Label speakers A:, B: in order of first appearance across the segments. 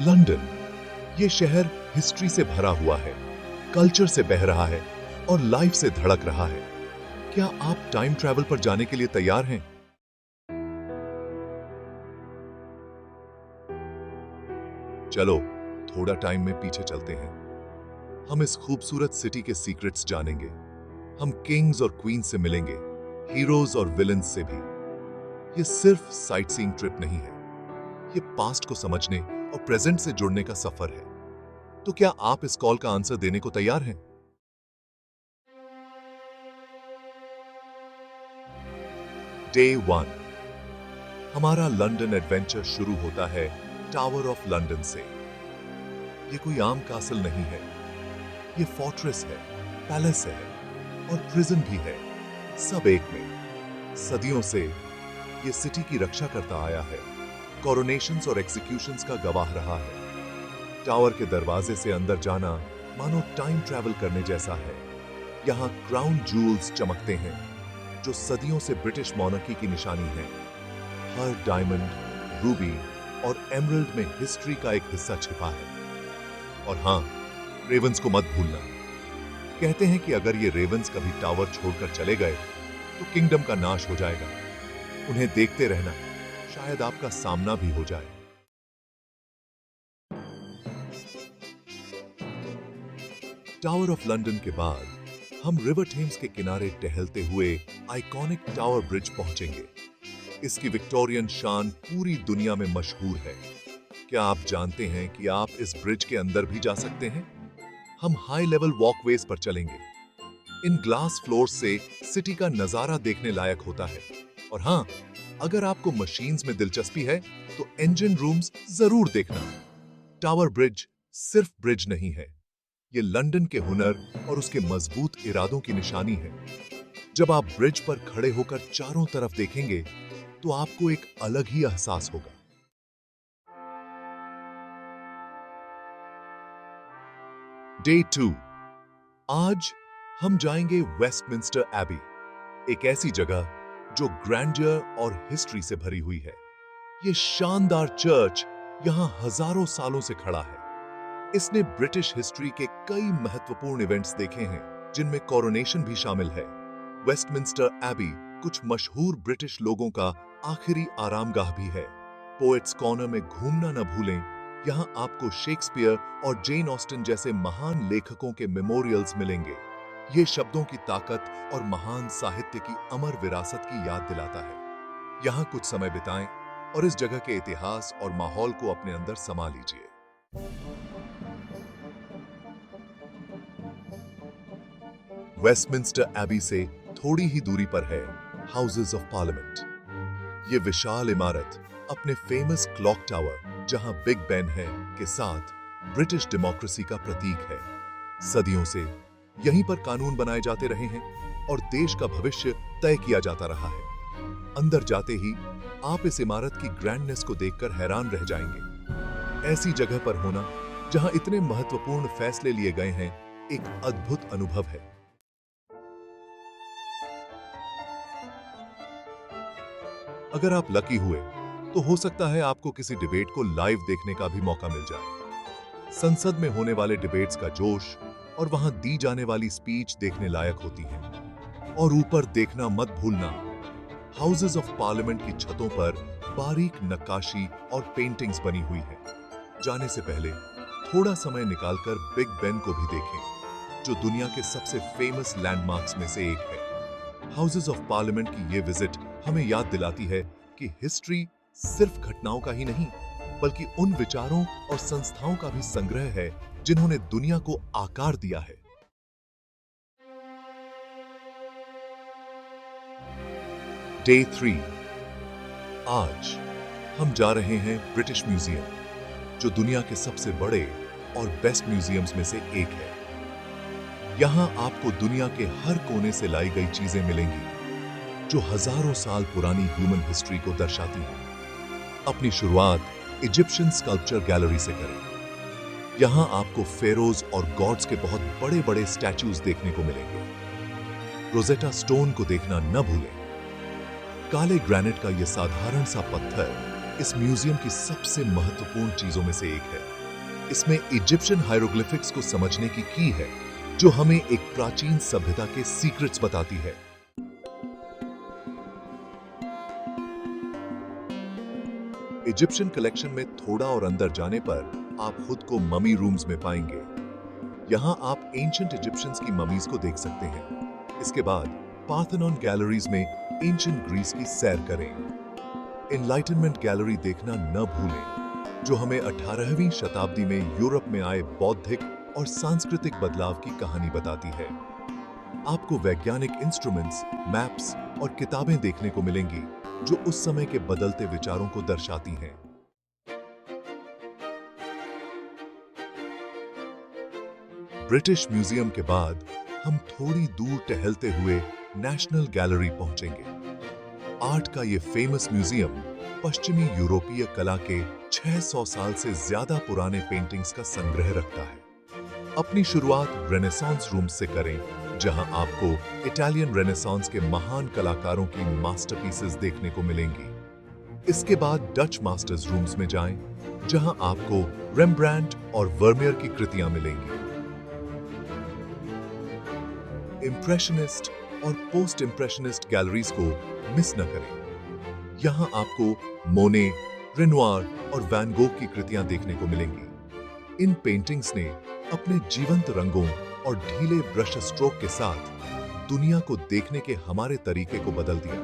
A: London, ये शहर history से भरा हुआ है, कल्चर से बह रहा है और लाइफ से धड़क रहा है। क्या आप टाइम ट्रैवल पर जाने के लिए तैयार हैं? चलो थोड़ा टाइम में पीछे चलते हैं। हम इस खूबसूरत सिटी के सीक्रेट्स जानेंगे। हम किंग्स और क्वींस से मिलेंगे, हीरोज और विलेंस से भी। ये सिर्फ साइट सीइंग ट्रिप नहीं है, ये पास्ट को समझने और प्रेजेंट से जुड़ने का सफर है। तो क्या आप इस कॉल का आंसर देने को तैयार हैं? डे 1, हमारा लंदन एडवेंचर शुरू होता है टावर ऑफ लंदन से। ये कोई आम कासल नहीं है, ये फोर्ट्रेस है, पैलेस है और प्रिजन भी है, सब एक में। सदियों से ये सिटी की रक्षा करता आया है, कोरोनेशंस और एग्जीक्यूशंस का गवाह रहा है। टावर के दरवाजे से अंदर जाना मानो टाइम ट्रैवल करने जैसा है। यहाँ क्राउन जूल्स चमकते हैं, जो सदियों से ब्रिटिश मोनार्की की निशानी है। हर डायमंड, रूबी और एमरल्ड में हिस्ट्री का एक हिस्सा छिपा है। और हां, रेवंस को मत भूलना। कहते हैं कि अगर ये रेवंस कभी टावर छोड़कर चले गए तो किंगडम का नाश हो जाएगा। उन्हें देखते रहना, शायद आपका सामना भी हो जाए। टावर ऑफ लंदन के बाद हम रिवर थेम्स के किनारे टहलते हुए आइकॉनिक टावर ब्रिज पहुंचेंगे। इसकी विक्टोरियन शान पूरी दुनिया में मशहूर है। क्या आप जानते हैं कि आप इस ब्रिज के अंदर भी जा सकते हैं? हम हाई लेवल वॉकवेज पर चलेंगे। इन ग्लास फ्लोर्स से सिटी का नजारा देखने लायक होता है। और हां, अगर आपको मशीन्स में दिलचस्पी है तो इंजन रूम्स जरूर देखना। टावर ब्रिज सिर्फ ब्रिज नहीं है, ये लंदन के हुनर और उसके मजबूत इरादों की निशानी है। जब आप ब्रिज पर खड़े होकर चारों तरफ देखेंगे तो आपको एक अलग ही एहसास होगा। डे 2, आज हम जाएंगे वेस्टमिंस्टर एबी, एक ऐसी जगह जो ग्रैंडियर और हिस्ट्री से भरी हुई है। ये शानदार चर्च यहां हजारों सालों से खड़ा है। इसने ब्रिटिश हिस्ट्री के कई महत्वपूर्ण इवेंट्स देखे हैं, जिनमें कोरोनेशन भी शामिल है। वेस्टमिंस्टर एबी कुछ मशहूर ब्रिटिश लोगों का आखिरी आरामगाह भी है। पोएट्स कॉर्नर में घूमना न भूलें। यहाँ आपको शेक्सपियर और जेन ऑस्टन जैसे महान लेखकों के मेमोरियल्स मिलेंगे। ये शब्दों की ताकत और महान साहित्य की अमर विरासत की याद दिलाता है। यहाँ कुछ समय बिताएं और इस जगह के इतिहास और माहौल को अपने अंदर समा लीजिए। वेस्टमिंस्टर एबी से थोड़ी ही दूरी पर है हाउसेस ऑफ पार्लियामेंट। ये विशाल इमारत अपने फेमस क्लॉक टावर, जहां बिग बेन है, के साथ ब्रिटिश डेमोक्रेसी का प्रतीक है। सदियों से यहीं पर कानून बनाए जाते रहे हैं और देश का भविष्य तय किया जाता रहा है। अंदर जाते ही आप इस इमारत की ग्रैंडनेस को देखकर हैरान रह जाएंगे। ऐसी जगह पर होना जहां इतने महत्वपूर्ण फैसले लिए गए हैं, एक अद्भुत अनुभव है। अगर आप लकी हुए तो हो सकता है आपको किसी डिबेट को लाइव देखने का भी मौका मिल जाए। संसद में होने वाले डिबेट्स का जोश और वहां दी जाने वाली स्पीच देखने लायक होती है। और ऊपर देखना मत भूलना, हाउसेस ऑफ पार्लियामेंट की छतों पर बारीक नक्काशी और पेंटिंग्स बनी हुई है। जाने से पहले थोड़ा समय निकालकर बिग बेन को भी देखें, जो दुनिया के सबसे फेमस लैंडमार्क्स में से एक है। हाउसेस ऑफ पार्लियामेंट की ये विजिट हमें याद दिलाती है कि हिस्ट्री सिर्फ घटनाओं का ही नहीं, बल्कि उन विचारों और संस्थाओं का भी संग्रह है जिन्होंने दुनिया को आकार दिया है। डे 3, आज हम जा रहे हैं ब्रिटिश म्यूजियम, जो दुनिया के सबसे बड़े और बेस्ट म्यूजियम्स में से एक है। यहां आपको दुनिया के हर कोने से लाई गई चीजें मिलेंगी, जो हजारों साल पुरानी ह्यूमन हिस्ट्री को दर्शाती हैं। अपनी शुरुआत इजिप्शियन स्कल्पचर गैलरी से करें। यहां आपको फेरोज और गॉड्स के बहुत बड़े-बड़े स्टैच्यूज देखने को मिलेंगे। रोजेटा स्टोन को देखना न भूलें। काले ग्रेनाइट का यह साधारण सा पत्थर इस म्यूजियम की सबसे महत्वपूर्ण चीजों में से एक है। इसमें इजिप्शियन हायरोग्लिफिक्स को समझने की है, जो हमें एक प्राचीन सभ्यता के सीक्रेट्स बताती है। इजिप्शियन कलेक्शन में थोड़ा और अंदर जाने पर आप खुद को ममी रूम्स में पाएंगे। यहां आप एंशिएंट इजिप्शियंस की ममीज को देख सकते हैं। इसके बाद पार्थेनॉन गैलरीज में एंशिएंट ग्रीस की सैर करें। एनलाइटनमेंट गैलरी देखना न भूलें, जो हमें 18वीं शताब्दी में यूरोप में आए बौद्धिक और सांस्कृतिक बदलाव की कहानी बताती है। आपको वैज्ञानिक इंस्ट्रूमेंट्स, मैप्स और किताबें देखने को मिलेंगी, जो उस समय के बदलते विचारों को दर्शाती हैं। ब्रिटिश म्यूजियम के बाद हम थोड़ी दूर टहलते हुए नेशनल गैलरी पहुंचेंगे। आर्ट का ये फेमस म्यूजियम पश्चिमी यूरोपीय कला के 600 साल से ज्यादा पुराने पेंटिंग्स का संग्रह रखता है। अपनी शुरुआत रेनेसांस रूम्स से करें, जहां आपको इटालियन रेनेसांस के महान कलाकारों की मास्टरपीसेस देखने को मिलेंगी। इसके बाद डच मास्टर्स रूम्स में जाएं, जहां आपको रेम्ब्रांड और वर्मियर की कृतियां मिलेंगी। इंप्रेशनिस्ट और पोस्ट इंप्रेशनिस्ट गैलरीज को मिस न करें। यहां आपको मोने, रेनोयर और वैन गोग की कृतियां देखने को मिलेंगी। इन पेंटिंग्स ने अपने जीवंत रंगों और ढीले ब्रश स्ट्रोक के साथ दुनिया को देखने के हमारे तरीके को बदल दिया।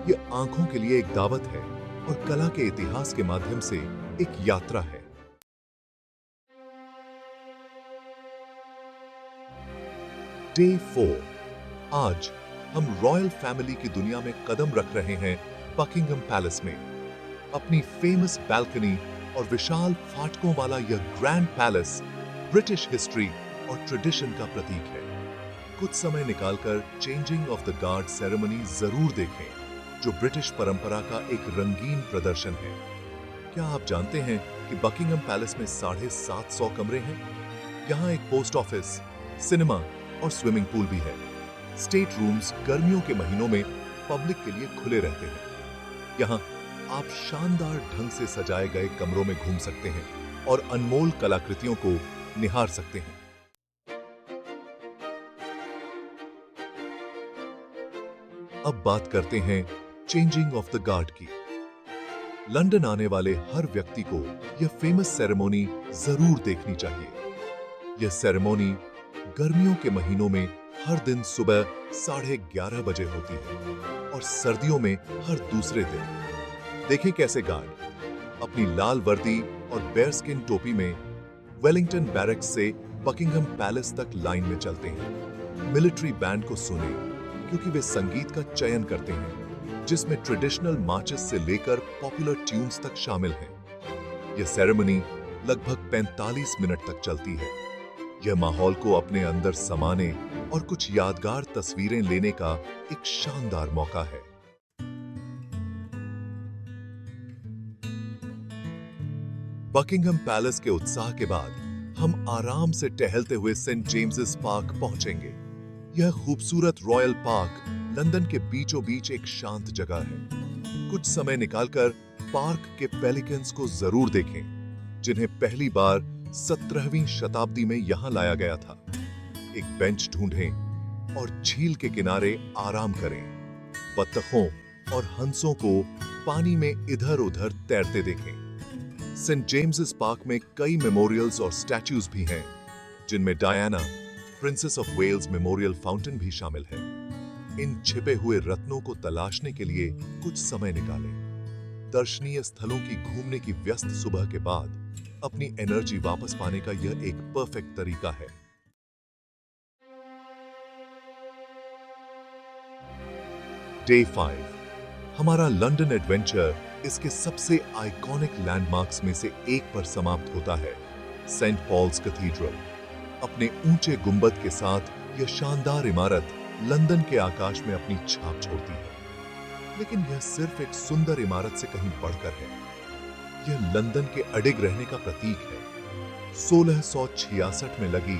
A: ये आंखों के लिए एक दावत है और कला के इतिहास के माध्यम से एक यात्रा है। डे 4। आज हम रॉयल फैमिली की दुनिया में कदम रख रहे हैं बकिंघम पैलेस में। अपनी फेमस बैल्कनी और विशाल फाटकों वाला यह ग्रैंड पैलेस ब्रिटिश हिस्ट्री और ट्रेडिशन का प्रतीक है। कुछ समय निकालकर changing of the guard ceremony जरूर देखें, जो ब्रिटिश परंपरा का एक रंगीन प्रदर्शन है। क्या आप जानते हैं कि बकिंघम पैलेस में 750 कमरे हैं? यहाँ एक पोस्ट ऑफिस, सिनेमा और स्विमिंग पूल भी है। स्टेट रूम्स गर्मियों के महीनों में पब्लिक के लिए खुले रहते हैं। यहाँ आप शानदार ढंग से सजाए गए कमरों में घूम सकते हैं और अनमोल कलाकृतियों को निहार सकते हैं। अब बात करते हैं चेंजिंग ऑफ द गार्ड की। लंदन आने वाले हर व्यक्ति को यह फेमस सेरेमनी जरूर देखनी चाहिए। यह सेरेमनी गर्मियों के महीनों में हर दिन सुबह 11:30 बजे होती है और सर्दियों में हर दूसरे दिन। देखें कैसे गार्ड अपनी लाल वर्दी और बेयरस्किन टोपी में वेलिंगटन बैरक्स से बकिंघम पैलेस तक लाइन में चलते हैं। मिलिट्री बैंड को सुने, क्योंकि वे संगीत का चयन करते हैं, जिसमें ट्रेडिशनल मार्चेस से लेकर पॉपुलर ट्यून्स तक शामिल हैं। यह सेरेमनी लगभग 45 मिनट तक चलती है। यह माहौल को अपने अंदर समाने और कुछ यादगार तस्वीरें लेने का एक शानदार मौका है। बकिंघम पैलेस के उत्साह के बाद हम आराम से टहलते हुए सेंट जेम्सेस पार्क पहुंचेंगे। यह खूबसूरत रॉयल पार्क लंदन के बीचों बीच एक शांत जगह है। कुछ समय निकालकर पार्क के पेलिकन्स को जरूर देखें, जिन्हें पहली बार 17वीं शताब्दी में यहां लाया गया था। एक बेंच ढूंढें और झील के किनारे आराम करें। बत्तखों और हंसों को पानी में इधर-उधर तैरते देखें। सेंट जेम्सेस पार्क में कई मेमोरियल्स और स्टैच्यूज भी हैं, जिनमें Diana, princess of Wales memorial fountain भी शामिल है। इन छिपे हुए रत्नों को तलाशने के लिए कुछ समय निकालें। दर्शनीय स्थलों की घूमने की व्यस्त सुबह के बाद अपनी एनर्जी वापस पाने का यह एक परफेक्ट तरीका है। डे 5। हमारा लंदन एडवेंचर इसके सबसे आइकॉनिक लैंडमार्क्स में से एक पर समाप्त होता है, सेंट पॉल्स कैथीड्रल। अपने ऊंचे गुंबद के साथ यह शानदार इमारत लंदन के आकाश में अपनी छाप छोड़ती है। लेकिन यह सिर्फ एक सुंदर इमारत से कहीं बढ़कर है। यह लंदन के अडिग रहने का प्रतीक है। 1666 में लगी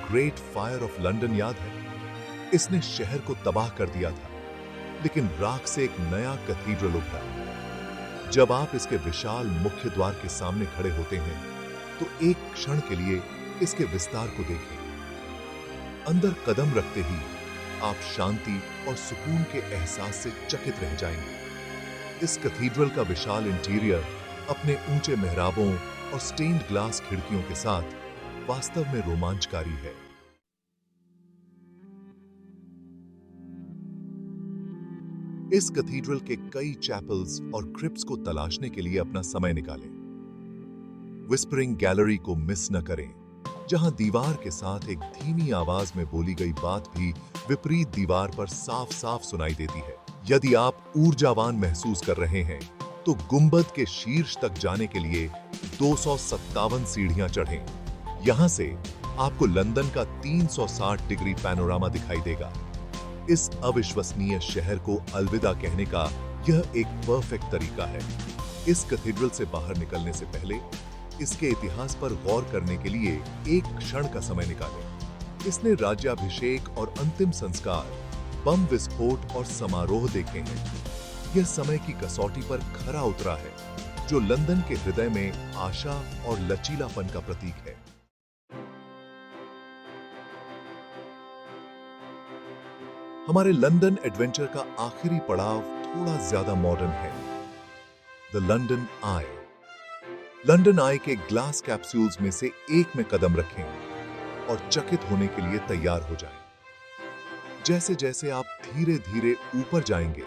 A: ग्रेट फायर ऑफ लंदन याद है? इसने शहर को तबाह कर दिया था, लेकिन राख से एक नया कैथीड्रल उभरा। जब आप इसके विशाल मुख्य द्वार के सामने खड़े होते हैं तो एक क्षण के लिए इसके विस्तार को देखें। अंदर कदम रखते ही आप शांति और सुकून के एहसास से चकित रह जाएंगे। इस कैथेड्रल का विशाल इंटीरियर अपने ऊंचे मेहराबों और स्टेन्ड ग्लास खिड़कियों के साथ वास्तव में रोमांचकारी है। इस कैथेड्रल के कई चैपल्स और क्रिप्ट्स को तलाशने के लिए अपना समय निकालें। विस्परिंग गैलरी को मिस न करें, जहां दीवार के साथ एक धीमी आवाज में बोली गई बात भी विपरीत दीवार पर साफ साफ सुनाई देती है। यदि आप ऊर्जावान महसूस कर रहे हैं तो गुंबद के शीर्ष तक जाने के लिए 257 सीढ़ियां चढ़ें। यहां से आपको लंदन का 360 डिग्री पैनोरामा दिखाई देगा। इस अविश्वसनीय शहर को अलविदा कहने का यह एक परफेक्ट तरीका है। इस कैथेड्रल से बाहर निकलने से पहले इसके इतिहास पर गौर करने के लिए एक क्षण का समय निकालें। इसने राज्याभिषेक और अंतिम संस्कार, बम विस्फोट और समारोह देखे हैं। यह समय की कसौटी पर खरा उतरा है, जो लंदन के हृदय में आशा और लचीलापन का प्रतीक है। हमारे लंदन एडवेंचर का आखिरी पड़ाव थोड़ा ज्यादा मॉडर्न है। The London I. लंदन आई के ग्लास कैप्सूल्स में से एक में कदम रखें और चकित होने के लिए तैयार हो जाएं। जैसे जैसे आप धीरे धीरे ऊपर जाएंगे,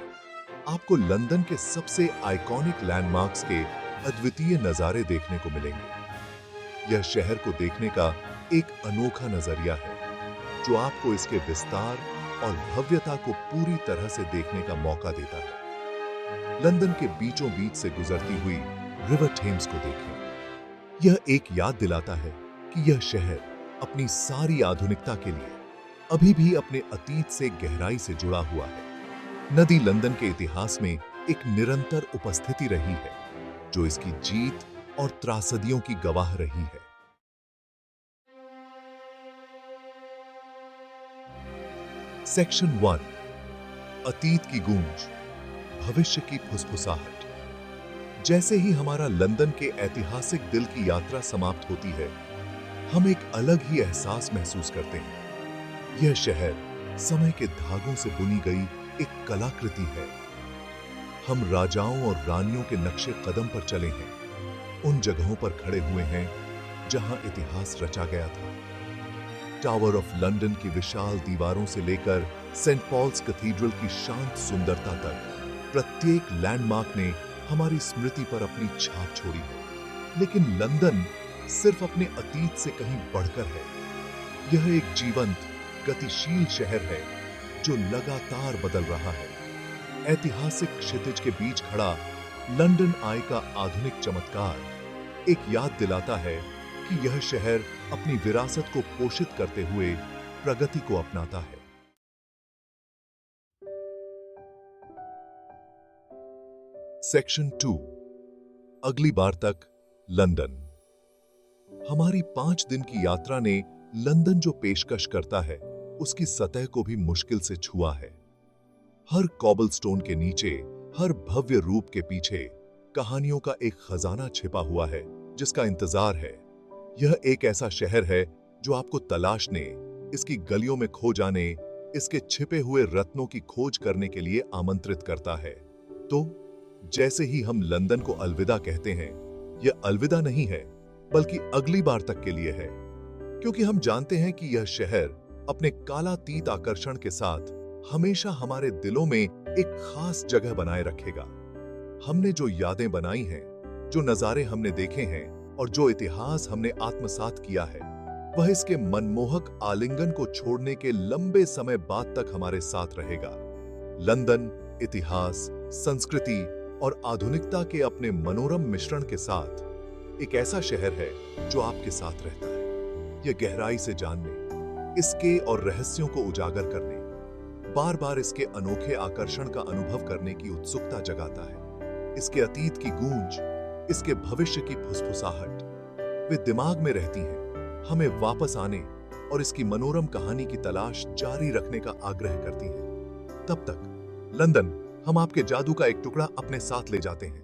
A: आपको लंदन के सबसे आइकॉनिक लैंडमार्क्स के अद्वितीय नजारे देखने को मिलेंगे। यह शहर को देखने का एक अनोखा नजरिया है, जो आपको इसके विस्तार और भव्यता को पूरी तरह से देखने का मौका देता है। लंदन के बीचों बीच से गुजरती हुई रिवर थेम्स को देखें। यह एक याद दिलाता है कि यह शहर अपनी सारी आधुनिकता के लिए अभी भी अपने अतीत से गहराई से जुड़ा हुआ है। नदी लंदन के इतिहास में एक निरंतर उपस्थिति रही है, जो इसकी जीत और त्रासदियों की गवाह रही है। सेक्शन 1, अतीत की गूंज, भविष्य की फुसफुसाहट। जैसे ही हमारा लंदन के ऐतिहासिक दिल की यात्रा समाप्त होती है, हम एक अलग ही एहसास महसूस करते हैं। यह शहर समय के धागों से बुनी गई एक कलाकृति है। हम राजाओं और रानियों के नक्शे कदम पर चले हैं, उन जगहों पर खड़े हुए हैं जहां इतिहास रचा गया था। टावर ऑफ लंदन की विशाल दीवारों से लेकर सेंट पॉल्स कैथेड्रल की शांत सुंदरता तक, प्रत्येक लैंडमार्क ने हमारी स्मृति पर अपनी छाप छोड़ी है। लेकिन लंदन सिर्फ अपने अतीत से कहीं बढ़कर है। यह एक जीवंत, गतिशील शहर है जो लगातार बदल रहा है। ऐतिहासिक क्षितिज के बीच खड़ा लंदन आई का आधुनिक चमत्कार एक याद दिलाता है कि यह शहर अपनी विरासत को पोषित करते हुए प्रगति को अपनाता है। सेक्शन 2, अगली बार तक लंदन। हमारी 5 दिन की यात्रा ने लंदन जो पेशकश करता है, उसकी सतह को भी मुश्किल से छुआ है। हर कॉबलस्टोन के नीचे, हर भव्य रूप के पीछे कहानियों का एक खजाना छिपा हुआ है, जिसका इंतजार है। यह एक ऐसा शहर है जो आपको तलाशने, इसकी गलियों में खो जाने, इसके छिपे हुए रत्नों की खोज करने के लिए आमंत्रित करता है। तो जैसे ही हम लंदन को अलविदा कहते हैं, यह अलविदा नहीं है, बल्कि अगली बार तक के लिए है, क्योंकि हम जानते हैं कि यह शहर अपने कालातीत आकर्षण के साथ हमेशा हमारे दिलों में एक खास जगह बनाए रखेगा। हमने जो यादें बनाई हैं, जो नजारे हमने देखे हैं और जो इतिहास हमने आत्मसात किया है, वह इसके मनमोहक आलिंगन को छोड़ने के लंबे समय बाद तक हमारे साथ रहेगा। लंदन इतिहास, संस्कृति और आधुनिकता के अपने मनोरम मिश्रण के साथ एक ऐसा शहर है जो आपके साथ रहता है। यह गहराई से जानने, इसके और रहस्यों को उजागर करने, बार बार इसके अनोखे आकर्षण का अनुभव करने की उत्सुकता जगाता है। इसके अतीत की गूंज, इसके भविष्य की फुसफुसाहट, वे दिमाग में रहती हैं, हमें वापस आने और इसकी मनोरम कहानी की तलाश जारी रखने का आग्रह करती हैं। तब तक लंदन, हम आपके जादू का एक टुकड़ा अपने साथ ले जाते हैं।